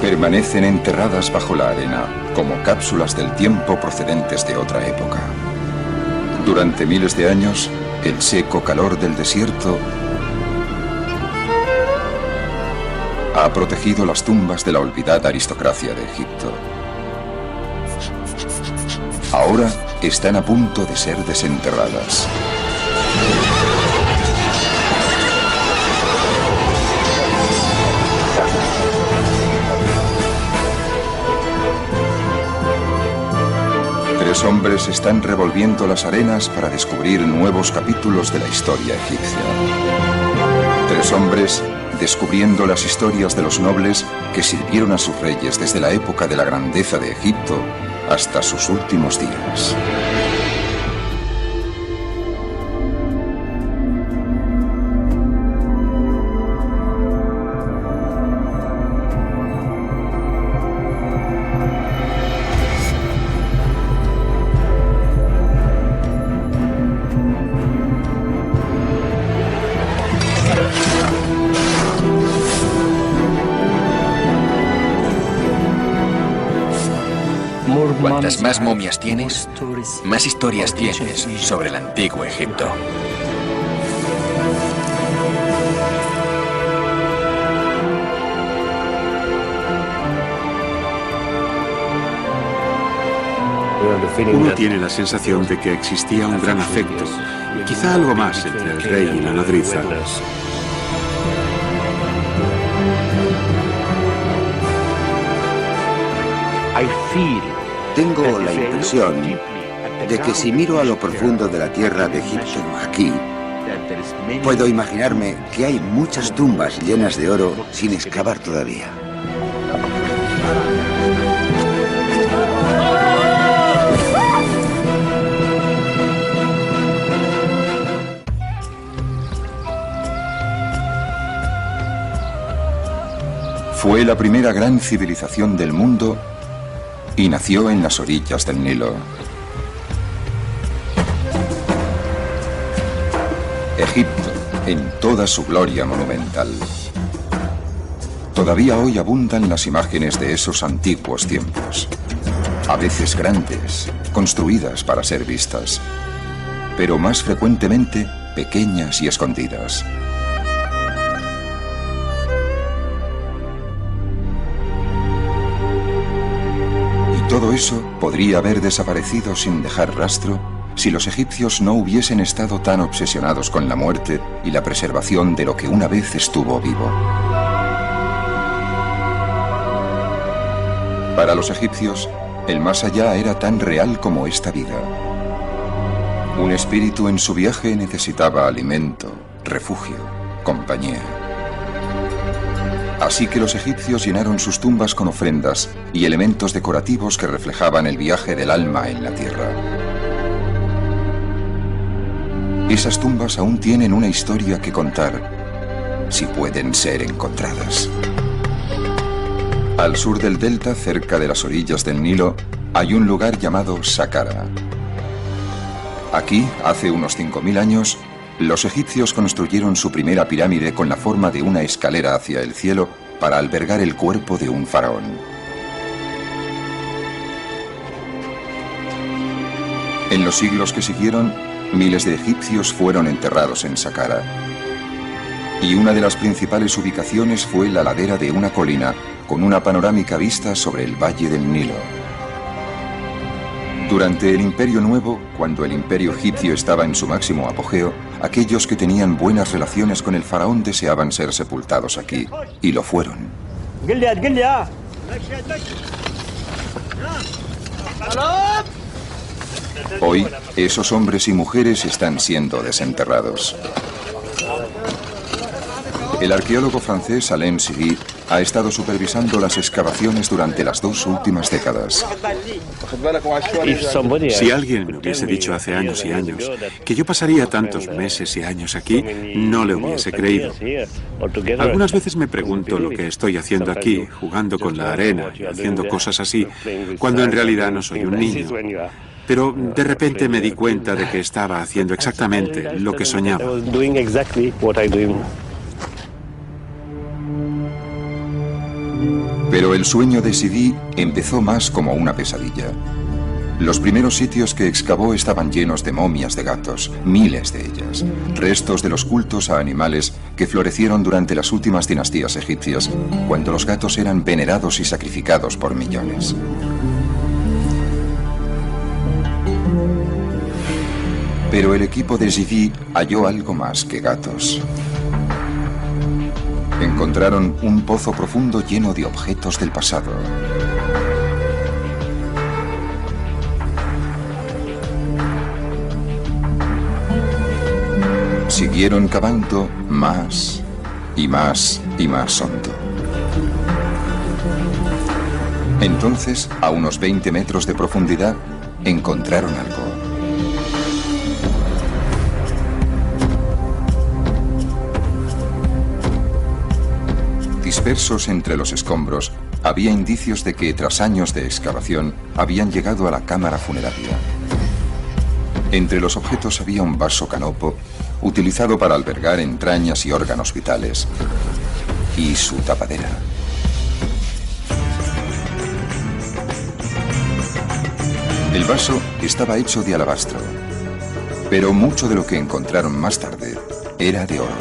Permanecen enterradas bajo la arena, como cápsulas del tiempo procedentes de otra época. Durante miles de años, el seco calor del desierto ha protegido las tumbas de la olvidada aristocracia de Egipto. Ahora están a punto de ser desenterradas. Tres hombres están revolviendo las arenas para descubrir nuevos capítulos de la historia egipcia. Tres hombres descubriendo las historias de los nobles que sirvieron a sus reyes desde la época de la grandeza de Egipto hasta sus últimos días. Cuantas más momias tienes, más historias tienes sobre el antiguo Egipto. Uno tiene la sensación de que existía un gran afecto, quizá algo más entre el rey y la nodriza. Tengo la impresión de que si miro a lo profundo de la tierra de Egipto aquí, puedo imaginarme que hay muchas tumbas llenas de oro sin excavar todavía. Fue la primera gran civilización del mundo y nació en las orillas del Nilo. Egipto, en toda su gloria monumental. Todavía hoy abundan las imágenes de esos antiguos tiempos, a veces grandes, construidas para ser vistas, pero más frecuentemente pequeñas y escondidas. Todo eso podría haber desaparecido sin dejar rastro si los egipcios no hubiesen estado tan obsesionados con la muerte y la preservación de lo que una vez estuvo vivo. Para los egipcios, el más allá era tan real como esta vida. Un espíritu en su viaje necesitaba alimento, refugio, compañía. Así que los egipcios llenaron sus tumbas con ofrendas y elementos decorativos que reflejaban el viaje del alma en la tierra. Esas tumbas aún tienen una historia que contar, si pueden ser encontradas. Al sur del delta, cerca de las orillas del Nilo, hay un lugar llamado Saqqara. Aquí, hace unos 5000 años, los egipcios construyeron su primera pirámide con la forma de una escalera hacia el cielo para albergar el cuerpo de un faraón. En los siglos que siguieron, miles de egipcios fueron enterrados en Saqqara. Y una de las principales ubicaciones fue la ladera de una colina con una panorámica vista sobre el valle del Nilo. Durante el Imperio Nuevo, cuando el Imperio egipcio estaba en su máximo apogeo, aquellos que tenían buenas relaciones con el faraón deseaban ser sepultados aquí, y lo fueron. Hoy, esos hombres y mujeres están siendo desenterrados. El arqueólogo francés Alain Siri ha estado supervisando las excavaciones durante las 2 últimas décadas. Si alguien me hubiese dicho hace años y años que yo pasaría tantos meses y años aquí, no le hubiese creído. Algunas veces me pregunto lo que estoy haciendo aquí, jugando con la arena y haciendo cosas así, cuando en realidad no soy un niño. Pero de repente me di cuenta de que estaba haciendo exactamente lo que soñaba. Pero el sueño de Sidi empezó más como una pesadilla. Los primeros sitios que excavó estaban llenos de momias de gatos, miles de ellas, restos de los cultos a animales que florecieron durante las últimas dinastías egipcias, cuando los gatos eran venerados y sacrificados por millones. Pero el equipo de Sidi halló algo más que gatos. Encontraron un pozo profundo lleno de objetos del pasado. Siguieron cavando más y más y más hondo. Entonces, a unos 20 metros de profundidad, encontraron algo. Dispersos entre los escombros, había indicios de que tras años de excavación habían llegado a la cámara funeraria. Entre los objetos había un vaso canopo, utilizado para albergar entrañas y órganos vitales, y su tapadera. El vaso estaba hecho de alabastro, pero mucho de lo que encontraron más tarde era de oro.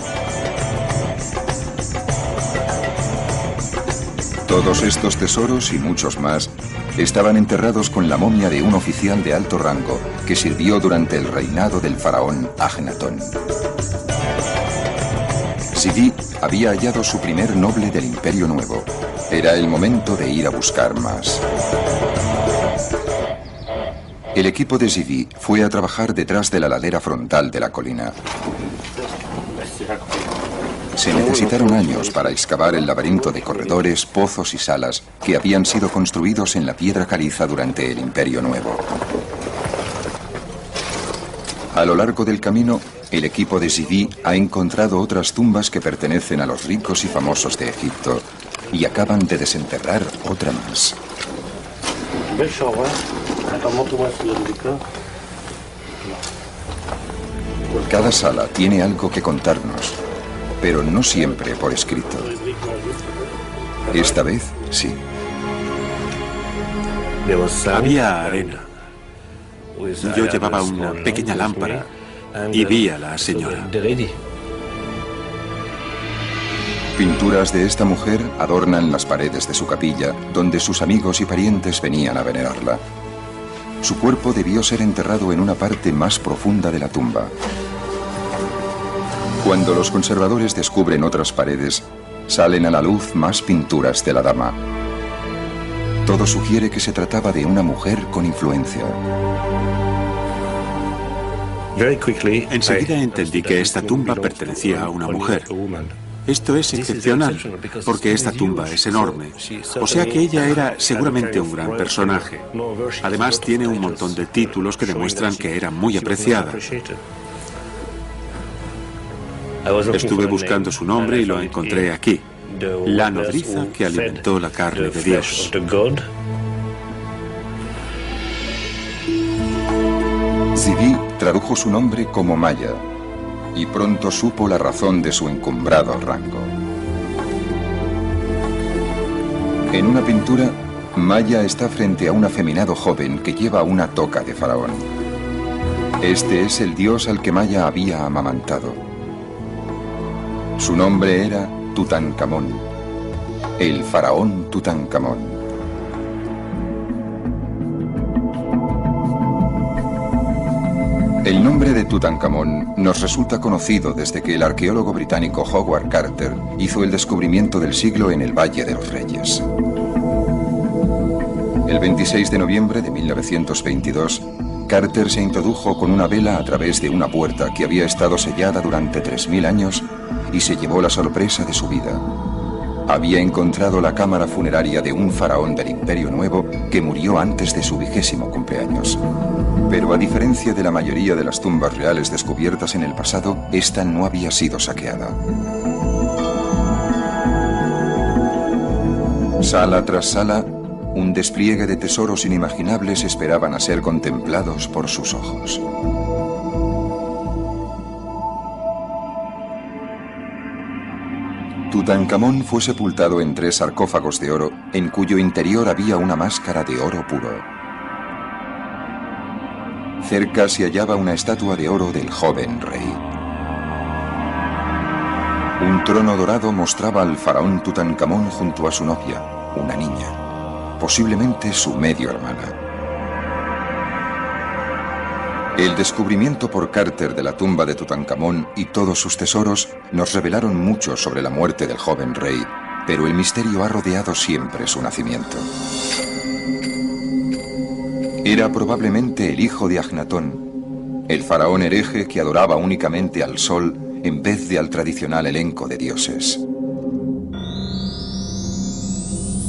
Todos estos tesoros y muchos más estaban enterrados con la momia de un oficial de alto rango que sirvió durante el reinado del faraón Ajenatón. Sidi había hallado su primer noble del Imperio Nuevo. Era el momento de ir a buscar más. El equipo de Sidi fue a trabajar detrás de la ladera frontal de la colina. Se necesitaron años para excavar el laberinto de corredores, pozos y salas que habían sido construidos en la piedra caliza durante el Imperio Nuevo. A lo largo del camino, el equipo de Sidi ha encontrado otras tumbas que pertenecen a los ricos y famosos de Egipto y acaban de desenterrar otra más. Cada sala tiene algo que contarnos, pero no siempre por escrito. Esta vez, sí. Había arena. Yo llevaba una pequeña lámpara y vi a la señora. Pinturas de esta mujer adornan las paredes de su capilla, donde sus amigos y parientes venían a venerarla. Su cuerpo debió ser enterrado en una parte más profunda de la tumba. Cuando los conservadores descubren otras paredes, salen a la luz más pinturas de la dama. Todo sugiere que se trataba de una mujer con influencia. Enseguida entendí que esta tumba pertenecía a una mujer. Esto es excepcional, porque esta tumba es enorme, o sea que ella era seguramente un gran personaje. Además, tiene un montón de títulos que demuestran que era muy apreciada. Estuve buscando su nombre y lo encontré aquí. La nodriza que alimentó la carne de Dios. Sidi tradujo su nombre como Maya y pronto supo la razón de su encumbrado rango. En una pintura, Maya está frente a un afeminado joven que lleva una toca de faraón. Este es el dios al que Maya había amamantado. Su nombre era Tutankamón, el faraón Tutankamón. El nombre de Tutankamón nos resulta conocido desde que el arqueólogo británico Howard Carter hizo el descubrimiento del siglo en el Valle de los Reyes. El 26 de noviembre de 1922, Carter se introdujo con una vela a través de una puerta que había estado sellada durante 3000 años y se llevó la sorpresa de su vida. Había encontrado la cámara funeraria de un faraón del Imperio Nuevo que murió antes de su 20º cumpleaños. Pero a diferencia de la mayoría de las tumbas reales descubiertas en el pasado, esta no había sido saqueada. Sala tras sala, un despliegue de tesoros inimaginables esperaban a ser contemplados por sus ojos. Tutankamón fue sepultado en 3 sarcófagos de oro, en cuyo interior había una máscara de oro puro. Cerca se hallaba una estatua de oro del joven rey. Un trono dorado mostraba al faraón Tutankamón junto a su novia, una niña, posiblemente su medio hermana. El descubrimiento por Carter de la tumba de Tutankamón y todos sus tesoros nos revelaron mucho sobre la muerte del joven rey, pero el misterio ha rodeado siempre su nacimiento. Era probablemente el hijo de Agnatón, el faraón hereje que adoraba únicamente al sol en vez de al tradicional elenco de dioses.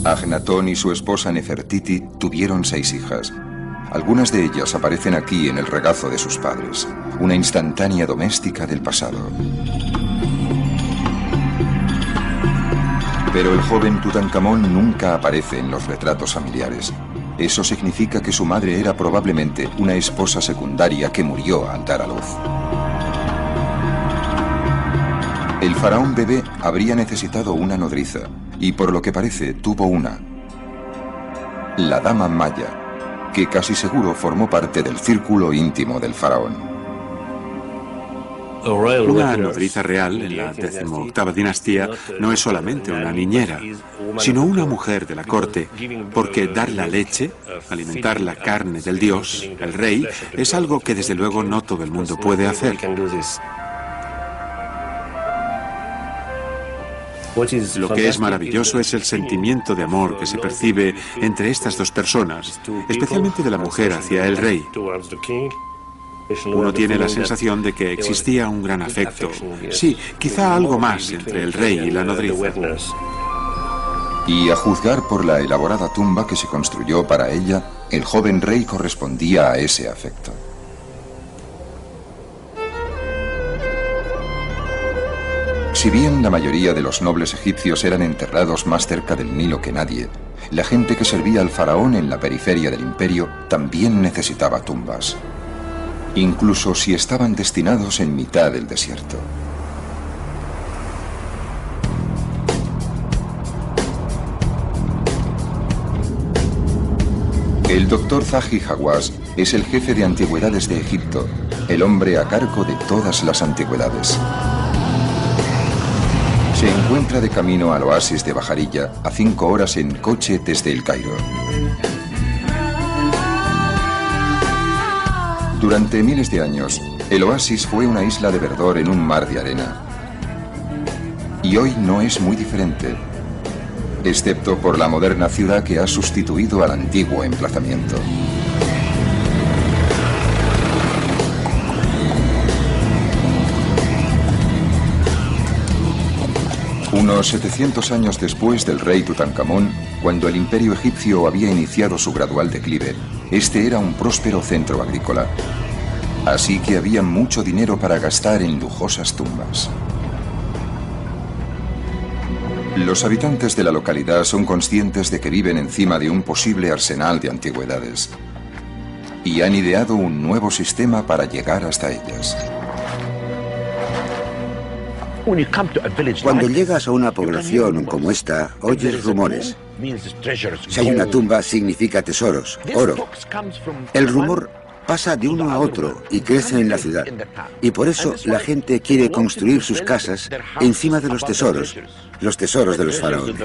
Agnatón y su esposa Nefertiti tuvieron 6 hijas. Algunas de ellas aparecen aquí en el regazo de sus padres, una instantánea doméstica del pasado. Pero el joven Tutankamón nunca aparece en los retratos familiares. Eso significa que su madre era probablemente una esposa secundaria que murió al dar a luz. El faraón bebé habría necesitado una nodriza, y por lo que parece tuvo una. La dama Maya, que casi seguro formó parte del círculo íntimo del faraón. Una nodriza real en la 18ª dinastía no es solamente una niñera, sino una mujer de la corte, porque dar la leche, alimentar la carne del dios, el rey, es algo que desde luego no todo el mundo puede hacer. Lo que es maravilloso es el sentimiento de amor que se percibe entre estas dos personas, especialmente de la mujer hacia el rey. Uno tiene la sensación de que existía un gran afecto. Sí, quizá algo más entre el rey y la nodriza. Y a juzgar por la elaborada tumba que se construyó para ella, el joven rey correspondía a ese afecto. Si bien la mayoría de los nobles egipcios eran enterrados más cerca del Nilo que nadie, la gente que servía al faraón en la periferia del imperio también necesitaba tumbas, incluso si estaban destinados en mitad del desierto. El doctor Zahi Hawass es el jefe de antigüedades de Egipto, el hombre a cargo de todas las antigüedades. Se encuentra de camino al oasis de Bajarilla, a 5 horas en coche desde El Cairo. Durante miles de años, el oasis fue una isla de verdor en un mar de arena. Y hoy no es muy diferente, excepto por la moderna ciudad que ha sustituido al antiguo emplazamiento. Unos 700 años después del rey Tutankamón, cuando el imperio egipcio había iniciado su gradual declive, este era un próspero centro agrícola. Así que había mucho dinero para gastar en lujosas tumbas. Los habitantes de la localidad son conscientes de que viven encima de un posible arsenal de antigüedades y han ideado un nuevo sistema para llegar hasta ellas. Cuando llegas a una población como esta, oyes rumores. Si hay una tumba, significa tesoros, oro. El rumor pasa de uno a otro y crece en la ciudad. Y por eso la gente quiere construir sus casas encima de los tesoros de los faraones.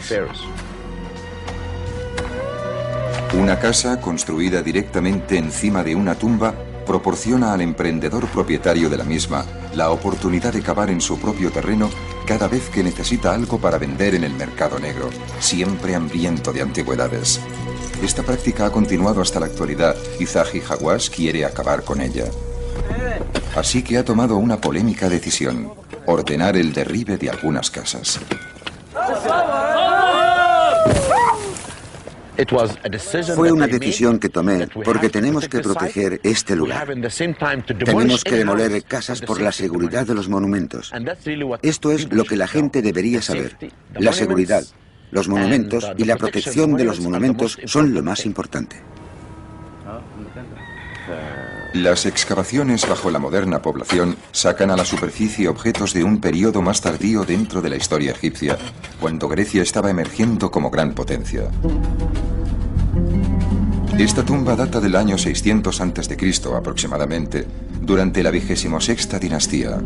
Una casa construida directamente encima de una tumba proporciona al emprendedor propietario de la misma la oportunidad de cavar en su propio terreno cada vez que necesita algo para vender en el mercado negro, siempre hambriento de antigüedades. Esta práctica ha continuado hasta la actualidad y Zahi Hawass quiere acabar con ella. Así que ha tomado una polémica decisión: ordenar el derribe de algunas casas. Fue una decisión que tomé porque tenemos que proteger este lugar. Tenemos que demoler casas por la seguridad de los monumentos. Esto es lo que la gente debería saber. La seguridad, los monumentos y la protección de los monumentos son lo más importante. Las excavaciones bajo la moderna población sacan a la superficie objetos de un periodo más tardío dentro de la historia egipcia, cuando Grecia estaba emergiendo como gran potencia. Esta tumba data del año 600 a.C. aproximadamente, durante la 26ª dinastía.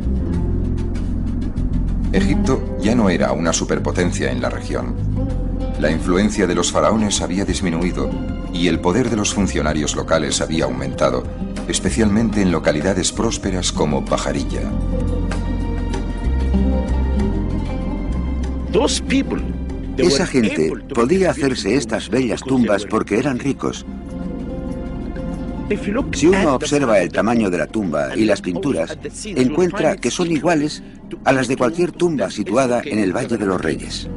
Egipto ya no era una superpotencia en la región. La influencia de los faraones había disminuido y el poder de los funcionarios locales había aumentado, especialmente en localidades prósperas como Bajarilla. Esa gente podía hacerse estas bellas tumbas porque eran ricos. Si uno observa el tamaño de la tumba y las pinturas, encuentra que son iguales a las de cualquier tumba situada en el Valle de los Reyes.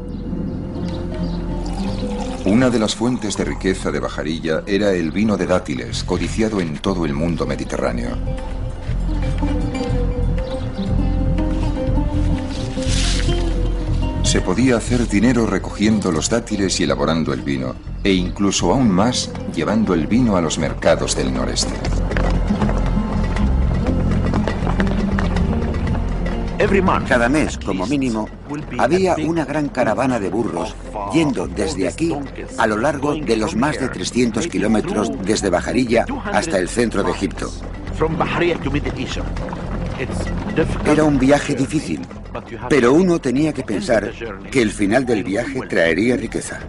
Una de las fuentes de riqueza de Bajarilla era el vino de dátiles, codiciado en todo el mundo mediterráneo. Se podía hacer dinero recogiendo los dátiles y elaborando el vino, e incluso aún más llevando el vino a los mercados del noreste. Cada mes, como mínimo, había una gran caravana de burros yendo desde aquí a lo largo de los más de 300 kilómetros desde Bajarilla hasta el centro de Egipto. Era un viaje difícil, pero uno tenía que pensar que el final del viaje traería riqueza.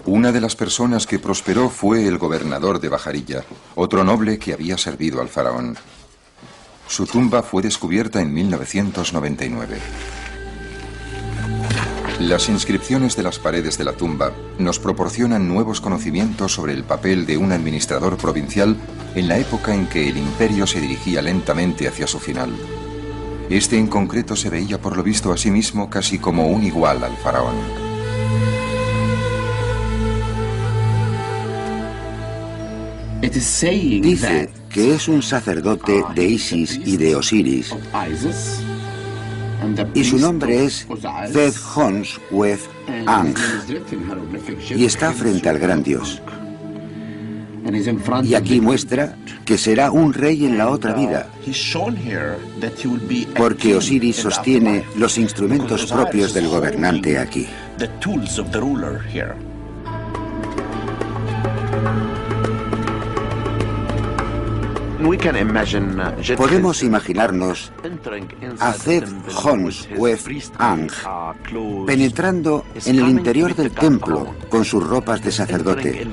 Una de las personas que prosperó fue el gobernador de Bajarilla, otro noble que había servido al faraón. Su tumba fue descubierta en 1999. Las inscripciones de las paredes de la tumba nos proporcionan nuevos conocimientos sobre el papel de un administrador provincial en la época en que el imperio se dirigía lentamente hacia su final. Este en concreto se veía por lo visto a sí mismo casi como un igual al faraón. Dice que es un sacerdote de Isis y de Osiris, y su nombre es Zed-Hons-Wez-Ang, y está frente al gran dios. Y aquí muestra que será un rey en la otra vida, porque Osiris sostiene los instrumentos propios del gobernante aquí. Podemos imaginarnos a Zed-Hons-Wez-Ang penetrando en el interior del templo con sus ropas de sacerdote.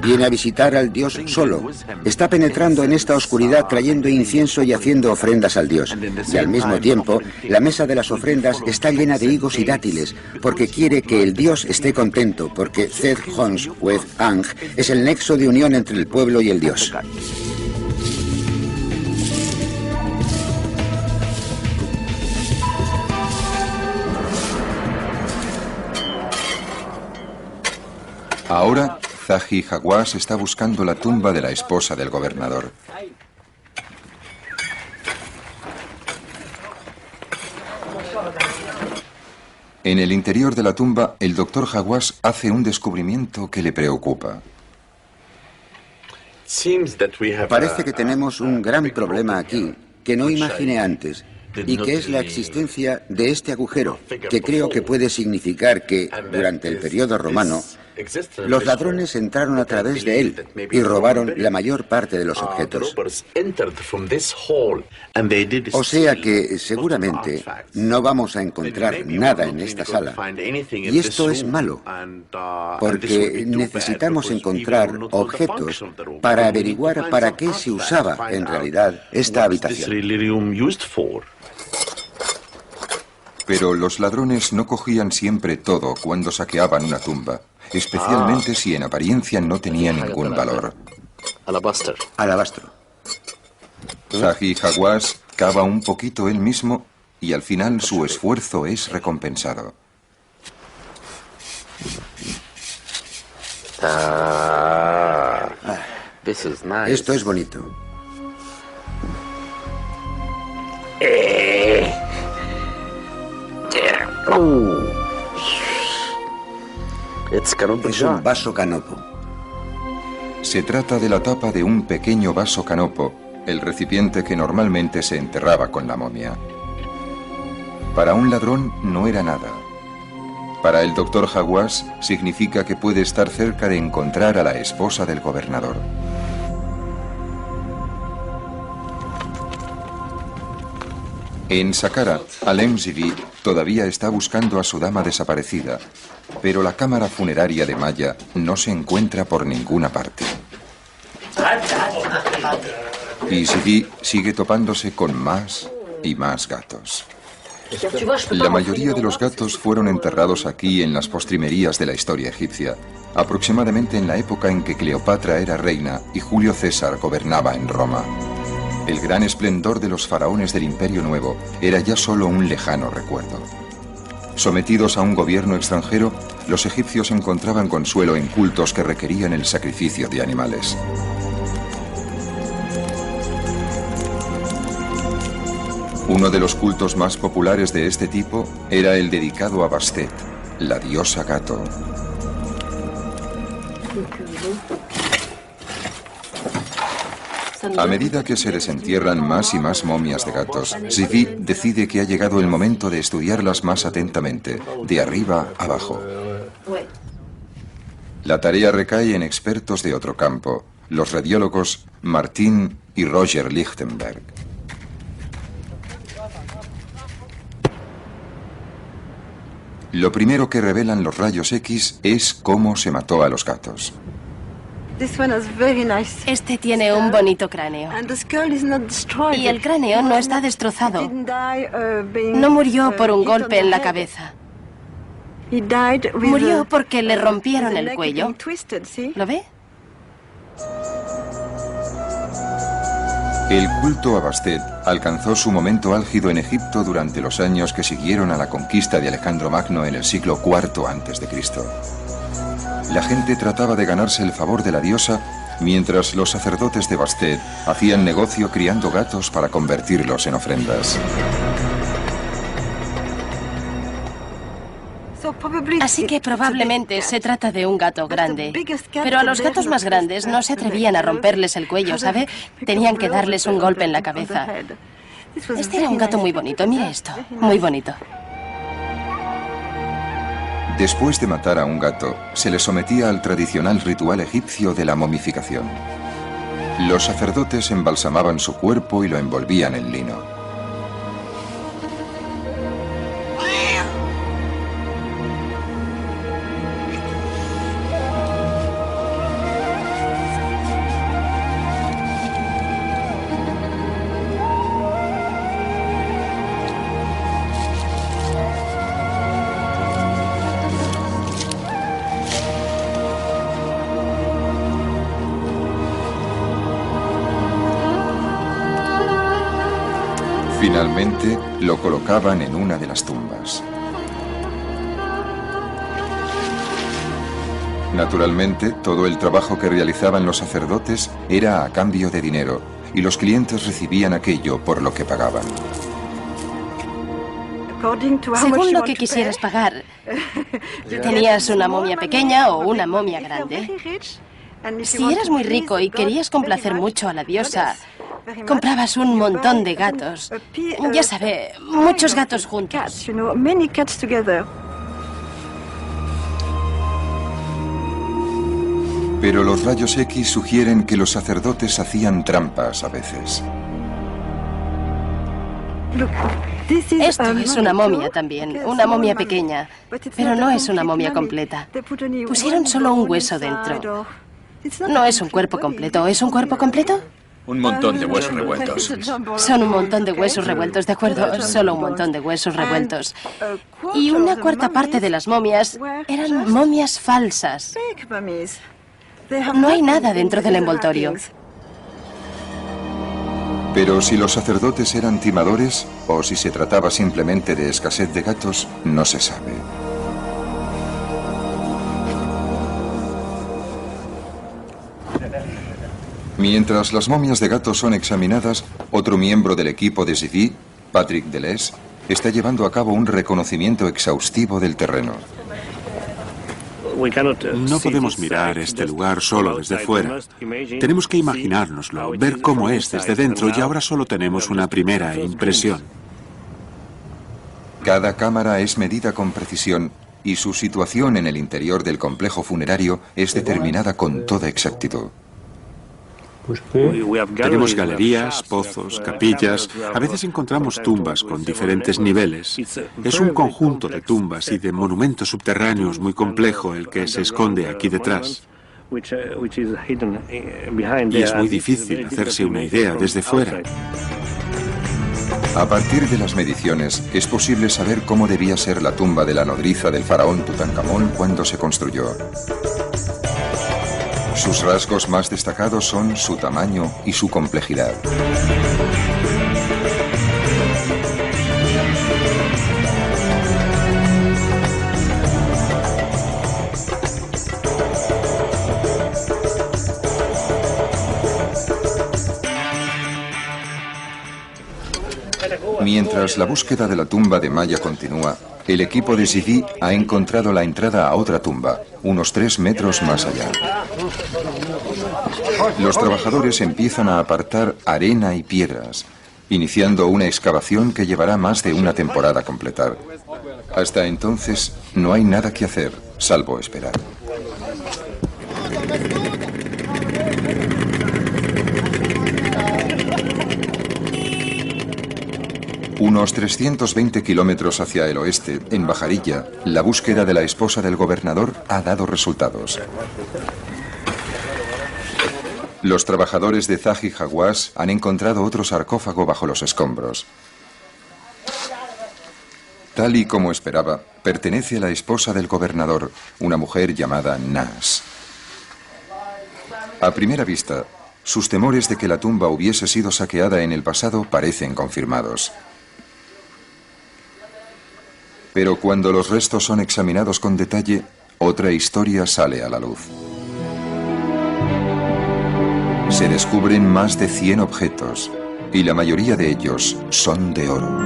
Viene a visitar al dios solo. Está penetrando en esta oscuridad trayendo incienso y haciendo ofrendas al dios. Y al mismo tiempo, la mesa de las ofrendas está llena de higos y dátiles, porque quiere que el dios esté contento, porque Zed-Hons-Wez-Ang es el nexo de unión entre el pueblo y el dios. Ahora, Zahi Hawass está buscando la tumba de la esposa del gobernador. En el interior de la tumba, el doctor Hawass hace un descubrimiento que le preocupa. Parece que tenemos un gran problema aquí que no imaginé antes, y que es la existencia de este agujero, que creo que puede significar que, durante el periodo romano, los ladrones entraron a través de él y robaron la mayor parte de los objetos. O sea que, seguramente, no vamos a encontrar nada en esta sala. Y esto es malo, porque necesitamos encontrar objetos para averiguar para qué se usaba en realidad esta habitación. Pero los ladrones no cogían siempre todo cuando saqueaban una tumba, especialmente si en apariencia no tenía ningún valor. Alabastro. Zahi Hawass cava un poquito él mismo y al final su esfuerzo es recompensado. Esto es bonito. Eh. 「 Oh. え Oh. ー Oh. えー Oh. Es un vaso canopo. Se trata de la tapa de un pequeño vaso canopo, el recipiente que normalmente se enterraba con la momia. Para un ladrón no era nada. Para el doctor Hawass significa que puede estar cerca de encontrar a la esposa del gobernador. En Saqqara, Alem Zivi todavía está buscando a su dama desaparecida, pero la cámara funeraria de Maya no se encuentra por ninguna parte. Y Zivi sigue topándose con más y más gatos. La mayoría de los gatos fueron enterrados aquí en las postrimerías de la historia egipcia, aproximadamente en la época en que Cleopatra era reina y Julio César gobernaba en Roma. El gran esplendor de los faraones del Imperio Nuevo era ya solo un lejano recuerdo. Sometidos a un gobierno extranjero, los egipcios encontraban consuelo en cultos que requerían el sacrificio de animales. Uno de los cultos más populares de este tipo era el dedicado a Bastet, la diosa gato. A medida que se desentierran más y más momias de gatos, Zivi decide que ha llegado el momento de estudiarlas más atentamente, de arriba abajo. La tarea recae en expertos de otro campo, los radiólogos Martin y Roger Lichtenberg. Lo primero que revelan los rayos X es cómo se mató a los gatos. Este tiene un bonito cráneo. Y el cráneo no está destrozado. No murió por un golpe en la cabeza. Murió porque le rompieron el cuello. ¿Lo ve? El culto a Bastet alcanzó su momento álgido en Egipto durante los años que siguieron a la conquista de Alejandro Magno en el siglo IV a.C. La gente trataba de ganarse el favor de la diosa, mientras los sacerdotes de Bastet hacían negocio criando gatos para convertirlos en ofrendas. Así que probablemente se trata de un gato grande. Pero a los gatos más grandes no se atrevían a romperles el cuello, ¿sabe? Tenían que darles un golpe en la cabeza. Este era un gato muy bonito, mire esto, muy bonito. Después de matar a un gato, se le sometía al tradicional ritual egipcio de la momificación. Los sacerdotes embalsamaban su cuerpo y lo envolvían en lino. Finalmente, lo colocaban en una de las tumbas. Naturalmente, todo el trabajo que realizaban los sacerdotes era a cambio de dinero, y los clientes recibían aquello por lo que pagaban. Según lo que quisieras pagar, ¿tenías una momia pequeña o una momia grande? Si eras muy rico y querías complacer mucho a la diosa, comprabas un montón de gatos. Ya sabe, muchos gatos juntos. Pero los rayos X sugieren que los sacerdotes hacían trampas a veces. Esto es una momia también, una momia pequeña, pero no es una momia completa. Pusieron solo un hueso dentro. No es un cuerpo completo, ¿es un cuerpo completo? Un montón de huesos revueltos. Son un montón de huesos revueltos, ¿de acuerdo? Solo un montón de huesos revueltos. Y una cuarta parte de las momias eran momias falsas. No hay nada dentro del envoltorio. Pero si los sacerdotes eran timadores o si se trataba simplemente de escasez de gatos, no se sabe. Mientras las momias de gatos son examinadas, otro miembro del equipo de Zivi, Patrick Deleuze, está llevando a cabo un reconocimiento exhaustivo del terreno. No podemos mirar este lugar solo desde fuera. Tenemos que imaginárnoslo, ver cómo es desde dentro, y ahora solo tenemos una primera impresión. Cada cámara es medida con precisión y su situación en el interior del complejo funerario es determinada con toda exactitud. Tenemos galerías, pozos, capillas. A veces encontramos tumbas con diferentes niveles. Es un conjunto de tumbas y de monumentos subterráneos muy complejo el que se esconde aquí detrás. Y es muy difícil hacerse una idea desde fuera. A partir de las mediciones, es posible saber cómo debía ser la tumba de la nodriza del faraón Tutankamón cuando se construyó. Sus rasgos más destacados son su tamaño y su complejidad. Mientras la búsqueda de la tumba de Maya continúa, el equipo de Sidi ha encontrado la entrada a otra tumba, unos 3 metros más allá. Los trabajadores empiezan a apartar arena y piedras, iniciando una excavación que llevará más de una temporada completar. Hasta entonces, no hay nada que hacer, salvo esperar. Unos 320 kilómetros hacia el oeste, en Bajarilla, la búsqueda de la esposa del gobernador ha dado resultados. Los trabajadores de Zahi Hawass han encontrado otro sarcófago bajo los escombros. Tal y como esperaba, pertenece a la esposa del gobernador, una mujer llamada Nas. A primera vista, sus temores de que la tumba hubiese sido saqueada en el pasado parecen confirmados. Pero cuando los restos son examinados con detalle, otra historia sale a la luz. Se descubren más de 100 objetos, y la mayoría de ellos son de oro.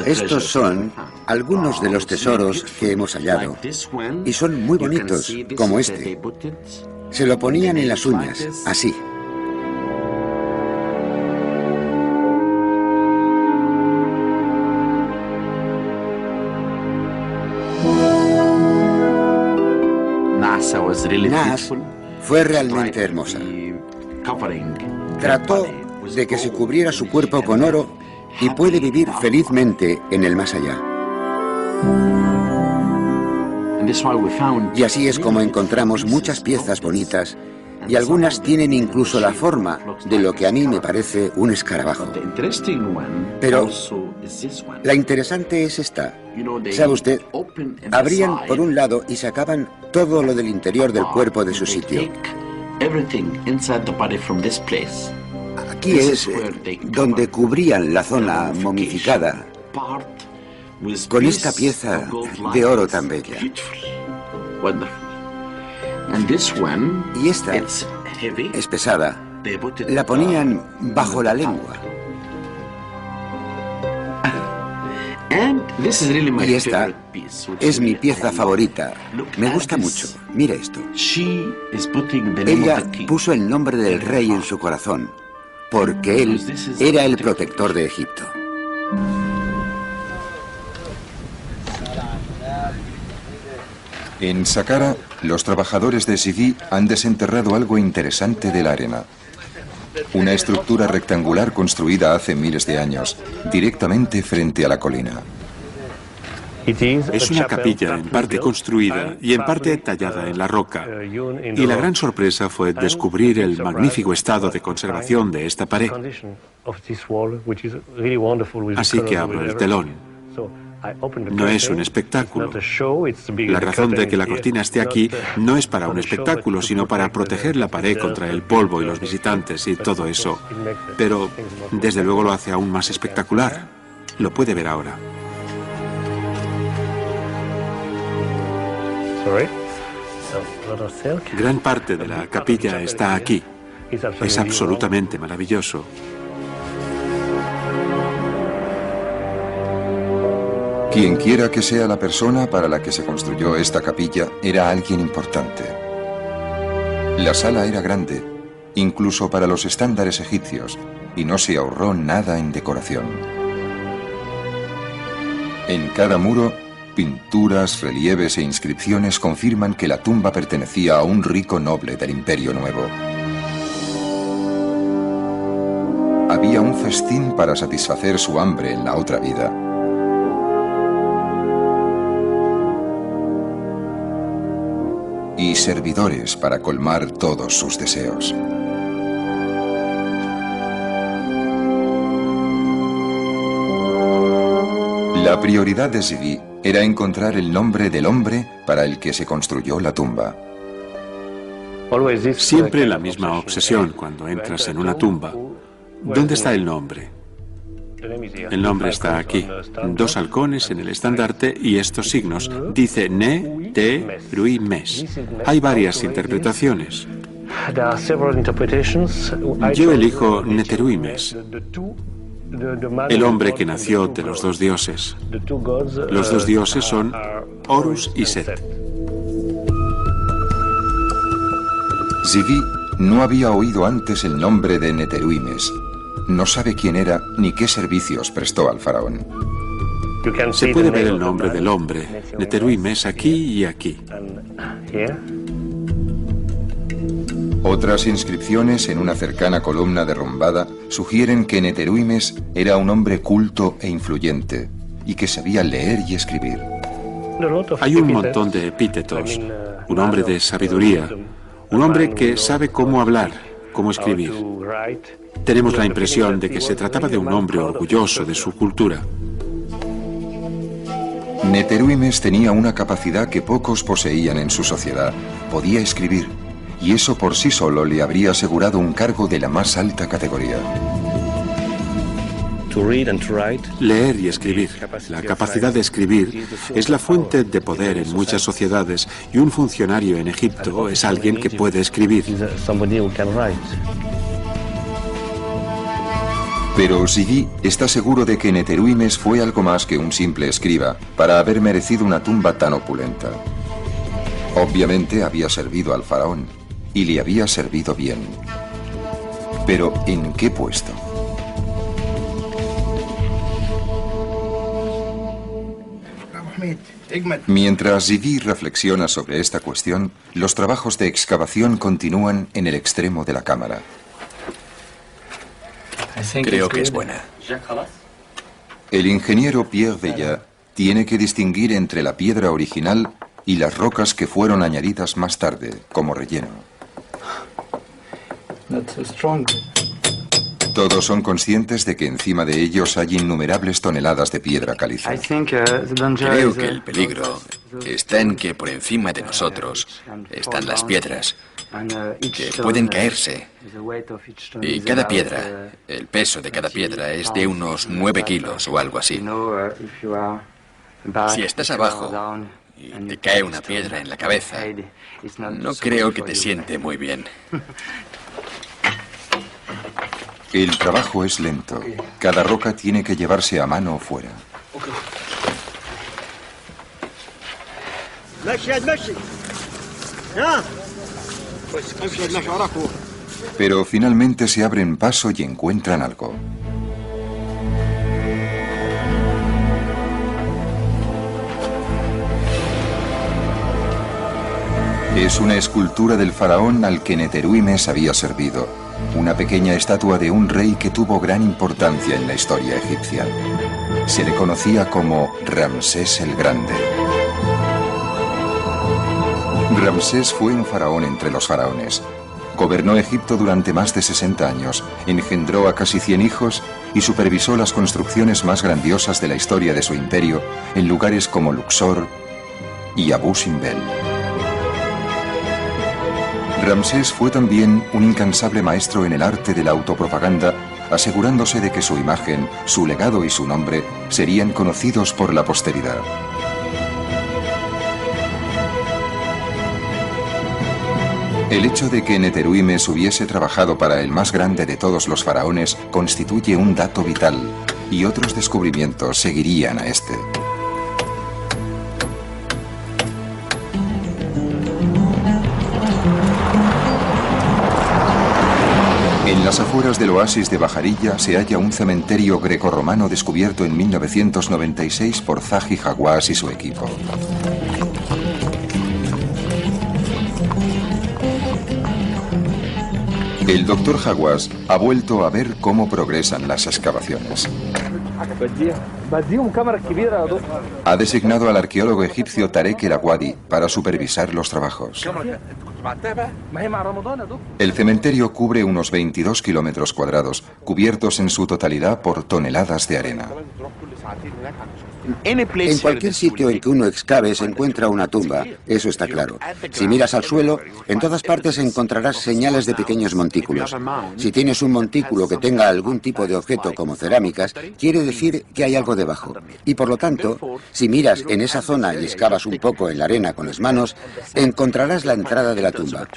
Estos son algunos de los tesoros que hemos hallado, y son muy bonitos, como este. Se lo ponían en las uñas, así. Nas fue realmente hermosa. Trató de que se cubriera su cuerpo con oro y puede vivir felizmente en el más allá. Y así es como encontramos muchas piezas bonitas, y algunas tienen incluso la forma de lo que a mí me parece un escarabajo. Pero la interesante es esta. ¿Sabe usted? Abrían por un lado y sacaban todo lo del interior del cuerpo de su sitio. Aquí es donde cubrían la zona momificada con esta pieza de oro tan bella. Y esta es pesada. La ponían bajo la lengua. Y esta es mi pieza favorita. Me gusta mucho. Mire esto. Ella puso el nombre del rey en su corazón, porque él era el protector de Egipto. En Saqqara, los trabajadores de Sidi han desenterrado algo interesante de la arena. Una estructura rectangular construida hace miles de años, directamente frente a la colina. Es una capilla en parte construida y en parte tallada en la roca. Y la gran sorpresa fue descubrir el magnífico estado de conservación de esta pared. Así que abro el telón. No es un espectáculo. La razón de que la cortina esté aquí no es para un espectáculo, sino para proteger la pared contra el polvo y los visitantes y todo eso. Pero, desde luego, lo hace aún más espectacular. Lo puede ver ahora. Gran parte de la capilla está aquí. Es absolutamente maravilloso. Quien quiera que sea la persona para la que se construyó esta capilla, era alguien importante. La sala era grande, incluso para los estándares egipcios, y no se ahorró nada en decoración. En cada muro, pinturas, relieves e inscripciones confirman que la tumba pertenecía a un rico noble del Imperio Nuevo. Había un festín para satisfacer su hambre en la otra vida. Y servidores para colmar todos sus deseos. La prioridad de Zivi era encontrar el nombre del hombre para el que se construyó la tumba. Siempre la misma obsesión cuando entras en una tumba. ¿Dónde está el nombre? El nombre está aquí. 2 halcones en el estandarte y estos signos. Dice Ne-Te-Rui-Mes. Hay varias interpretaciones. Yo elijo Neteruimes, el hombre que nació de los 2 dioses. Los 2 dioses son Horus y Set. Zivi no había oído antes el nombre de Neteruimes. No sabe quién era ni qué servicios prestó al faraón. Se puede ver el nombre del hombre, Neteruimes, aquí y aquí. Otras inscripciones en una cercana columna derrumbada sugieren que Neteruimes era un hombre culto e influyente y que sabía leer y escribir. Hay un montón de epítetos. Un hombre de sabiduría, un hombre que sabe cómo hablar, cómo escribir. Tenemos la impresión de que se trataba de un hombre orgulloso de su cultura. Neteruimes tenía una capacidad que pocos poseían en su sociedad. Podía escribir, y eso por sí solo le habría asegurado un cargo de la más alta categoría. Leer y escribir. La capacidad de escribir es la fuente de poder en muchas sociedades y un funcionario en Egipto es alguien que puede escribir. Pero Zivi está seguro de que Neteruimes fue algo más que un simple escriba para haber merecido una tumba tan opulenta. Obviamente había servido al faraón y le había servido bien. Pero ¿en qué puesto? Mientras Zivi reflexiona sobre esta cuestión, los trabajos de excavación continúan en el extremo de la cámara. Creo que es buena. El ingeniero Pierre Vella tiene que distinguir entre la piedra original y las rocas que fueron añadidas más tarde, como relleno. Todos son conscientes de que encima de ellos hay innumerables toneladas de piedra caliza. Creo que el peligro está en que por encima de nosotros están las piedras, que pueden caerse. Y cada piedra, el peso de cada piedra es de unos 9 kilos o algo así. Si estás abajo y te cae una piedra en la cabeza, no creo que te siente muy bien. El trabajo es lento. Cada roca tiene que llevarse a mano fuera. Pero finalmente se abren paso y encuentran algo. Es una escultura del faraón al que Neteruimes había servido. Una pequeña estatua de un rey que tuvo gran importancia en la historia egipcia. Se le conocía como Ramsés el Grande. Ramsés fue un faraón entre los faraones. Gobernó Egipto durante más de 60 años, engendró a casi 100 hijos y supervisó las construcciones más grandiosas de la historia de su imperio en lugares como Luxor y Abu Simbel. Ramsés fue también un incansable maestro en el arte de la autopropaganda, asegurándose de que su imagen, su legado y su nombre serían conocidos por la posteridad. El hecho de que Neteruimes hubiese trabajado para el más grande de todos los faraones constituye un dato vital, y otros descubrimientos seguirían a este. En las afueras del oasis de Bajarilla se halla un cementerio grecorromano descubierto en 1996 por Zahi Hawass y su equipo. El doctor Hawass ha vuelto a ver cómo progresan las excavaciones. Ha designado al arqueólogo egipcio Tarek El Awadi para supervisar los trabajos. El cementerio cubre unos 22 kilómetros cuadrados, cubiertos en su totalidad por toneladas de arena. En cualquier sitio en que uno excave se encuentra una tumba, eso está claro. Si miras al suelo, en todas partes encontrarás señales de pequeños montículos. Si tienes un montículo que tenga algún tipo de objeto como cerámicas, quiere decir que hay algo debajo. Y por lo tanto, si miras en esa zona y excavas un poco en la arena con las manos, encontrarás la entrada de la tumba.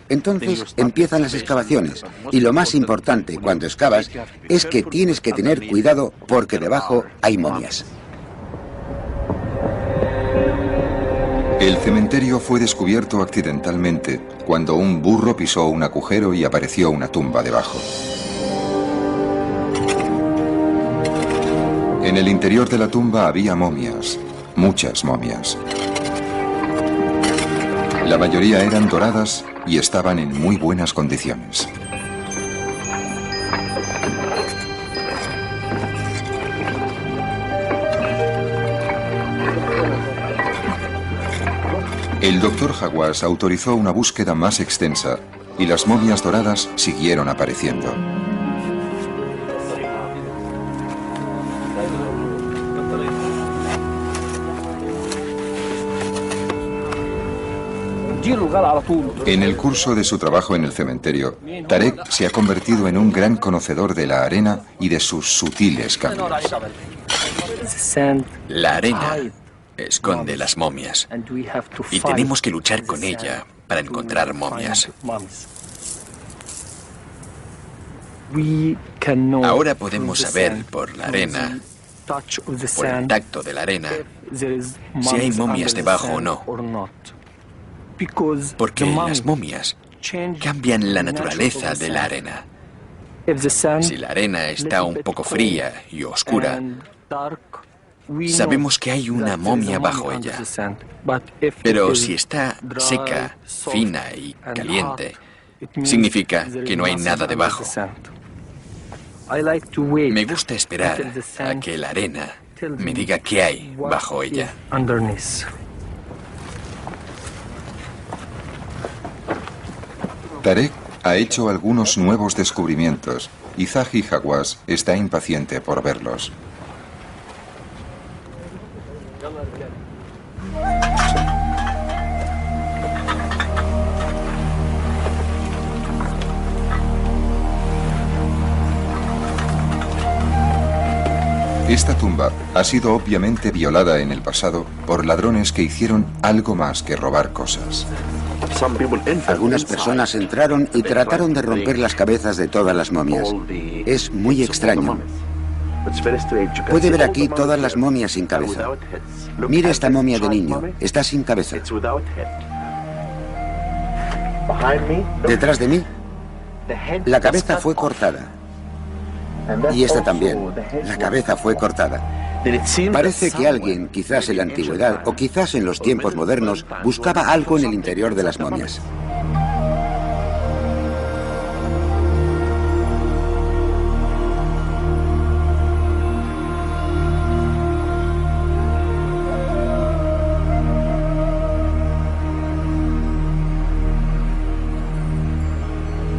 Entonces empiezan las excavaciones. Y lo más importante cuando excavas es que tienes que tener cuidado porque debajo hay momias. El cementerio fue descubierto accidentalmente cuando un burro pisó un agujero y apareció una tumba debajo. En el interior de la tumba había momias, muchas momias. La mayoría eran doradas y estaban en muy buenas condiciones. El doctor Hawass autorizó una búsqueda más extensa y las momias doradas siguieron apareciendo. En el curso de su trabajo en el cementerio, Tarek se ha convertido en un gran conocedor de la arena y de sus sutiles cambios. La arena esconde las momias y tenemos que luchar con ella para encontrar momias. Ahora podemos saber por la arena, por el tacto de la arena, si hay momias debajo o no. Porque las momias cambian la naturaleza de la arena. Si la arena está un poco fría y oscura, sabemos que hay una momia bajo ella. Pero si está seca, fina y caliente, significa que no hay nada debajo. Me gusta esperar a que la arena me diga qué hay bajo ella. Tarek ha hecho algunos nuevos descubrimientos y Zahi Hawass está impaciente por verlos. Esta tumba ha sido obviamente violada en el pasado por ladrones que hicieron algo más que robar cosas. Algunas personas entraron y trataron de romper las cabezas de todas las momias. Es muy extraño. Puede ver aquí todas las momias sin cabeza. Mire esta momia de niño, está sin cabeza. Detrás de mí, la cabeza fue cortada. Y esta también, la cabeza fue cortada. Parece que alguien, quizás en la antigüedad o quizás en los tiempos modernos, buscaba algo en el interior de las momias.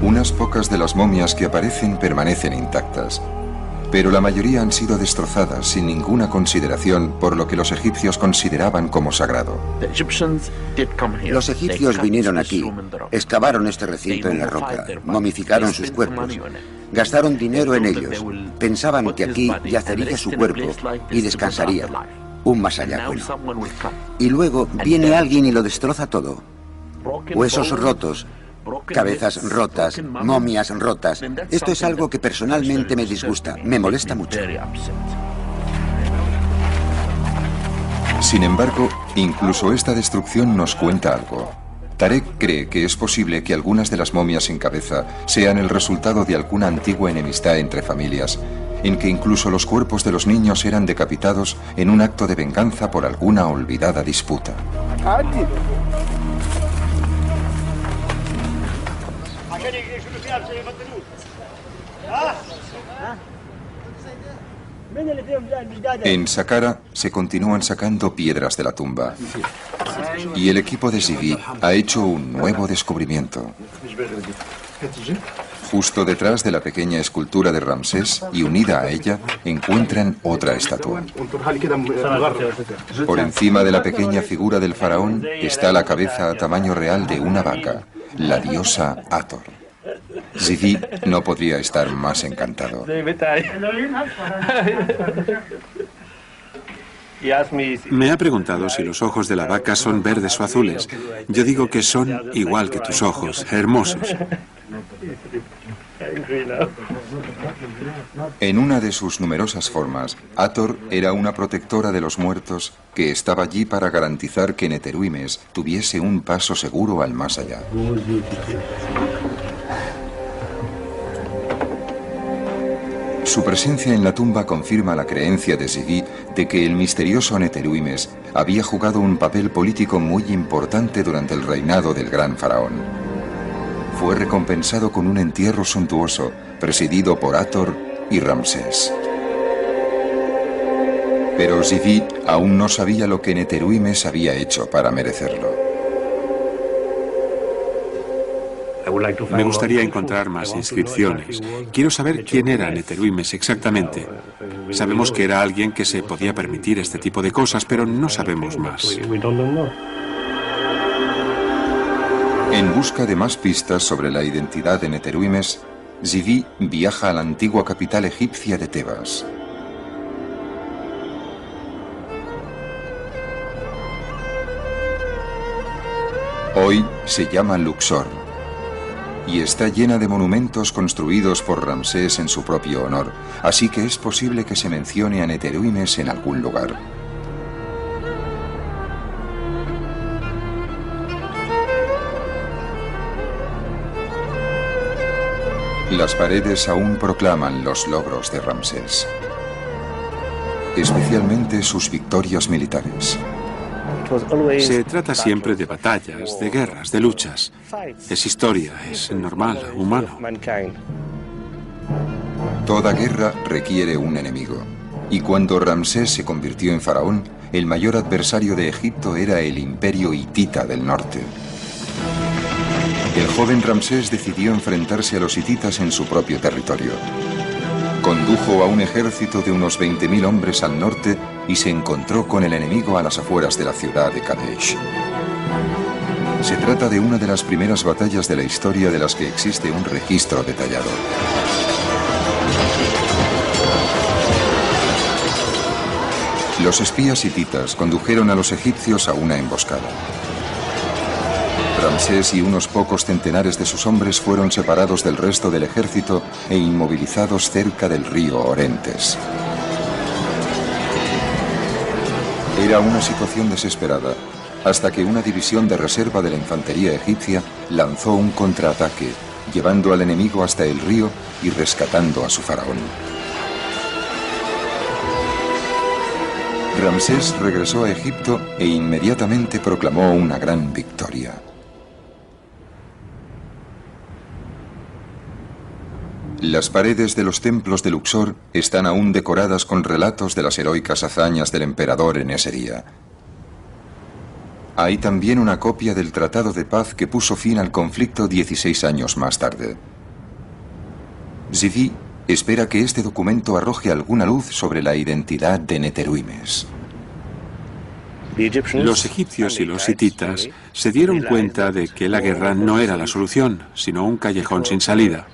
Unas pocas de las momias que aparecen permanecen intactas, pero la mayoría han sido destrozadas sin ninguna consideración por lo que los egipcios consideraban como sagrado. Los egipcios vinieron aquí, excavaron este recinto en la roca, momificaron sus cuerpos, gastaron dinero en ellos, pensaban que aquí yacería su cuerpo y descansaría, un más allá bueno. Y luego viene alguien y lo destroza todo. Huesos rotos, cabezas rotas, momias rotas. Esto es algo que personalmente me disgusta, me molesta mucho. Sin embargo, incluso esta destrucción nos cuenta algo. Tarek cree que es posible que algunas de las momias sin cabeza sean el resultado de alguna antigua enemistad entre familias, en que incluso los cuerpos de los niños eran decapitados en un acto de venganza por alguna olvidada disputa. En Saqqara se continúan sacando piedras de la tumba y el equipo de Zivi ha hecho un nuevo descubrimiento. Justo detrás de la pequeña escultura de Ramsés y unida a ella encuentran otra estatua. Por encima de la pequeña figura del faraón está la cabeza a tamaño real de una vaca, la diosa Hathor. Zivi no podría estar más encantado. Me ha preguntado si los ojos de la vaca son verdes o azules. Yo digo que son igual que tus ojos, hermosos. En una de sus numerosas formas, Hathor era una protectora de los muertos que estaba allí para garantizar que Neteruimes tuviese un paso seguro al más allá. Su presencia en la tumba confirma la creencia de Zivi de que el misterioso Neteruimes había jugado un papel político muy importante durante el reinado del gran faraón. Fue recompensado con un entierro suntuoso, presidido por Hathor y Ramsés. Pero Zivi aún no sabía lo que Neteruimes había hecho para merecerlo. Me gustaría encontrar más inscripciones. Quiero saber quién era Neteruimes exactamente. Sabemos que era alguien que se podía permitir este tipo de cosas, pero no sabemos más. En busca de más pistas sobre la identidad de Neteruimes, Zivi viaja a la antigua capital egipcia de Tebas. Hoy se llama Luxor y está llena de monumentos construidos por Ramsés en su propio honor, así que es posible que se mencione a Neteruimes en algún lugar. Las paredes aún proclaman los logros de Ramsés, especialmente sus victorias militares. Se trata siempre de batallas, de guerras, de luchas. Es historia, es normal, humano. Toda guerra requiere un enemigo. Y cuando Ramsés se convirtió en faraón, el mayor adversario de Egipto era el imperio hitita del norte. El joven Ramsés decidió enfrentarse a los hititas en su propio territorio. Condujo a un ejército de unos 20.000 hombres al norte y se encontró con el enemigo a las afueras de la ciudad de Kadesh. Se trata de una de las primeras batallas de la historia de las que existe un registro detallado. Los espías hititas condujeron a los egipcios a una emboscada. Ramsés y unos pocos centenares de sus hombres fueron separados del resto del ejército e inmovilizados cerca del río Orontes. Era una situación desesperada, hasta que una división de reserva de la infantería egipcia lanzó un contraataque, llevando al enemigo hasta el río y rescatando a su faraón. Ramsés regresó a Egipto e inmediatamente proclamó una gran victoria. Las paredes de los templos de Luxor están aún decoradas con relatos de las heroicas hazañas del emperador en ese día. Hay también una copia del tratado de paz que puso fin al conflicto 16 años más tarde. Zivi espera que este documento arroje alguna luz sobre la identidad de Neteruimes. Los egipcios y los hititas se dieron cuenta de que la guerra no era la solución, sino un callejón sin salida.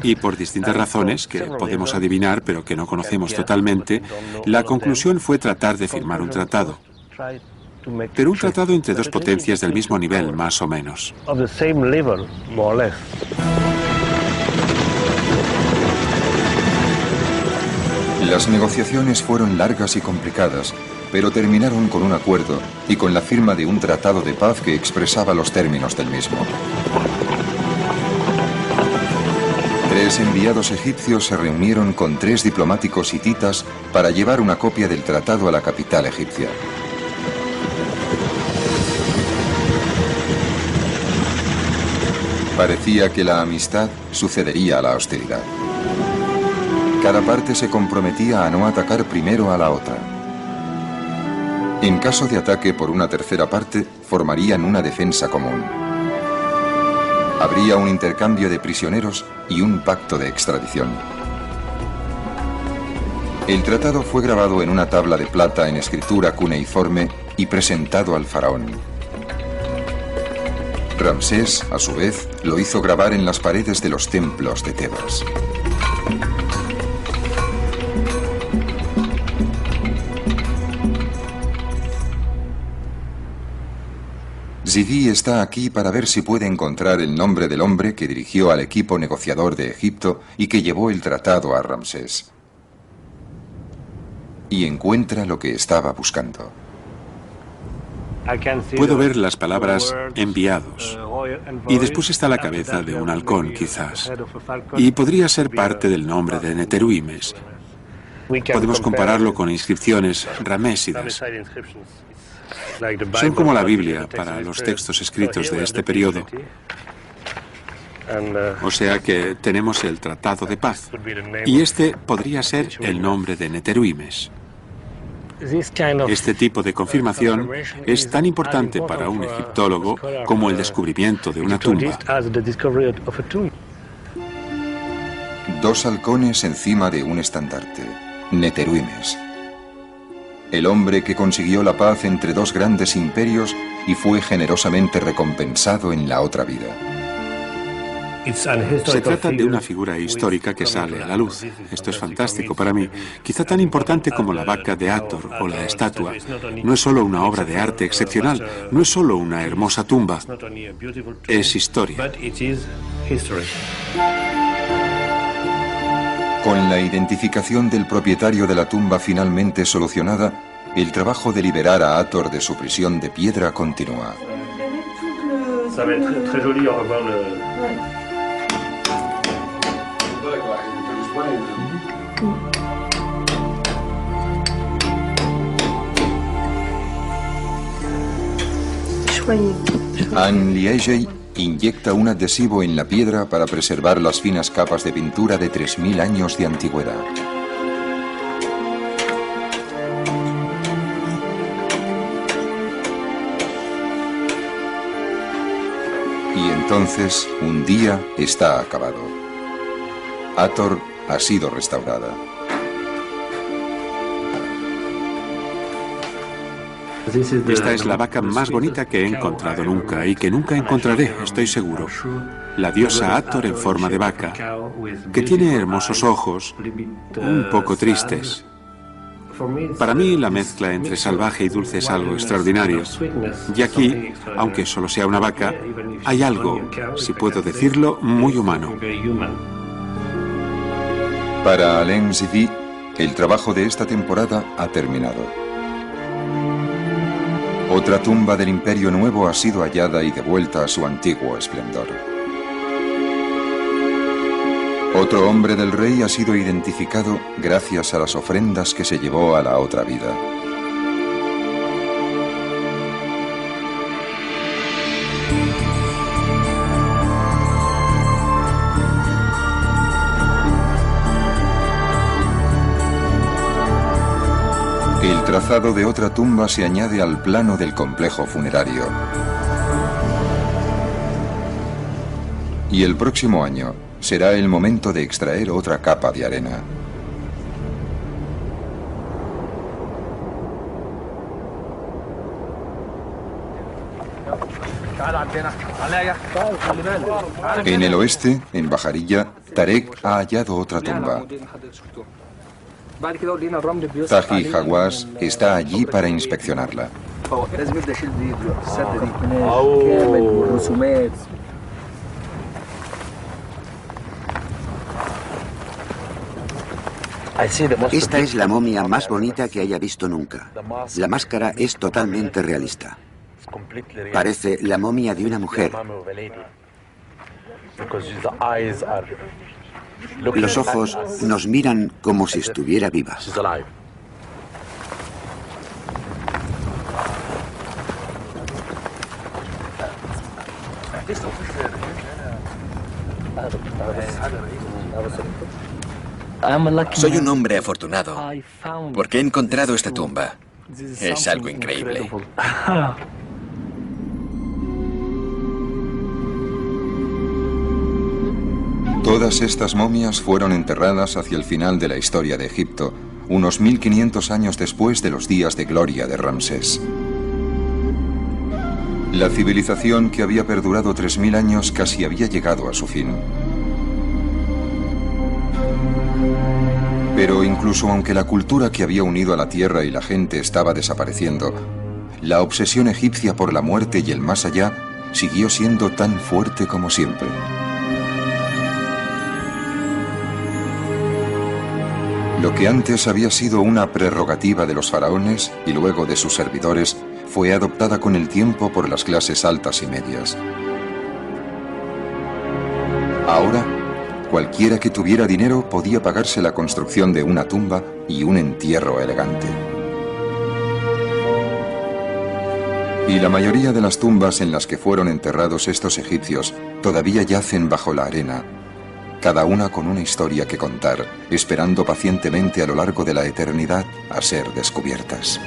Y por distintas razones, que podemos adivinar pero que no conocemos totalmente, la conclusión fue tratar de firmar un tratado. Pero un tratado entre dos potencias del mismo nivel, más o menos. Las negociaciones fueron largas y complicadas, pero terminaron con un acuerdo y con la firma de un tratado de paz que expresaba los términos del mismo. 3 enviados egipcios se reunieron con 3 diplomáticos hititas para llevar una copia del tratado a la capital egipcia. Parecía que la amistad sucedería a la hostilidad. Cada parte se comprometía a no atacar primero a la otra. En caso de ataque por una tercera parte, formarían una defensa común. Habría un intercambio de prisioneros y un pacto de extradición. El tratado fue grabado en una tabla de plata en escritura cuneiforme y presentado al faraón. Ramsés, a su vez, lo hizo grabar en las paredes de los templos de Tebas. Zidi está aquí para ver si puede encontrar el nombre del hombre que dirigió al equipo negociador de Egipto y que llevó el tratado a Ramsés. Y encuentra lo que estaba buscando. Puedo ver las palabras enviados. Y después está la cabeza de un halcón, quizás. Y podría ser parte del nombre de Neteruimes. Podemos compararlo con inscripciones ramésidas. Son como la Biblia para los textos escritos de este periodo. O sea que tenemos el Tratado de Paz. Y este podría ser el nombre de Neteruimes. Este tipo de confirmación es tan importante para un egiptólogo como el descubrimiento de una tumba. 2 halcones encima de un estandarte. Neteruimes. El hombre que consiguió la paz entre 2 grandes imperios y fue generosamente recompensado en la otra vida. Se trata de una figura histórica que sale a la luz. Esto es fantástico para mí. Quizá tan importante como la vaca de Hathor o la estatua. No es solo una obra de arte excepcional, no es solo una hermosa tumba. Es historia. Con la identificación del propietario de la tumba finalmente solucionada, el trabajo de liberar a Hathor de su prisión de piedra continúa. Anne Liegey inyecta un adhesivo en la piedra para preservar las finas capas de pintura de 3000 años de antigüedad. Y entonces, un día está acabado. Hathor ha sido restaurada. Esta es la vaca más bonita que he encontrado nunca y que nunca encontraré, estoy seguro. La diosa Hathor en forma de vaca, que tiene hermosos ojos, un poco tristes. Para mí la mezcla entre salvaje y dulce es algo extraordinario. Y aquí, aunque solo sea una vaca, hay algo, si puedo decirlo, muy humano. Para Alain Zidi, el trabajo de esta temporada ha terminado. Otra tumba del Imperio Nuevo ha sido hallada y devuelta a su antiguo esplendor. Otro hombre del rey ha sido identificado gracias a las ofrendas que se llevó a la otra vida. El trazado de otra tumba se añade al plano del complejo funerario. Y el próximo año será el momento de extraer otra capa de arena. En el oeste, en Bajarilla, Tarek ha hallado otra tumba. Taji Hawass está allí para inspeccionarla. Esta es la momia más bonita que haya visto nunca. La máscara es totalmente realista. Parece la momia de una mujer. Los ojos nos miran como si estuviera viva. Soy un hombre afortunado porque he encontrado esta tumba. Es algo increíble. Todas estas momias fueron enterradas hacia el final de la historia de Egipto, unos 1500 años después de los días de gloria de Ramsés. La civilización, que había perdurado 3000 años, casi había llegado a su fin. Pero incluso aunque la cultura que había unido a la tierra y la gente estaba desapareciendo, la obsesión egipcia por la muerte y el más allá siguió siendo tan fuerte como siempre. Lo que antes había sido una prerrogativa de los faraones y luego de sus servidores, fue adoptada con el tiempo por las clases altas y medias. Ahora, cualquiera que tuviera dinero podía pagarse la construcción de una tumba y un entierro elegante. Y la mayoría de las tumbas en las que fueron enterrados estos egipcios todavía yacen bajo la arena, cada una con una historia que contar, esperando pacientemente a lo largo de la eternidad a ser descubiertas.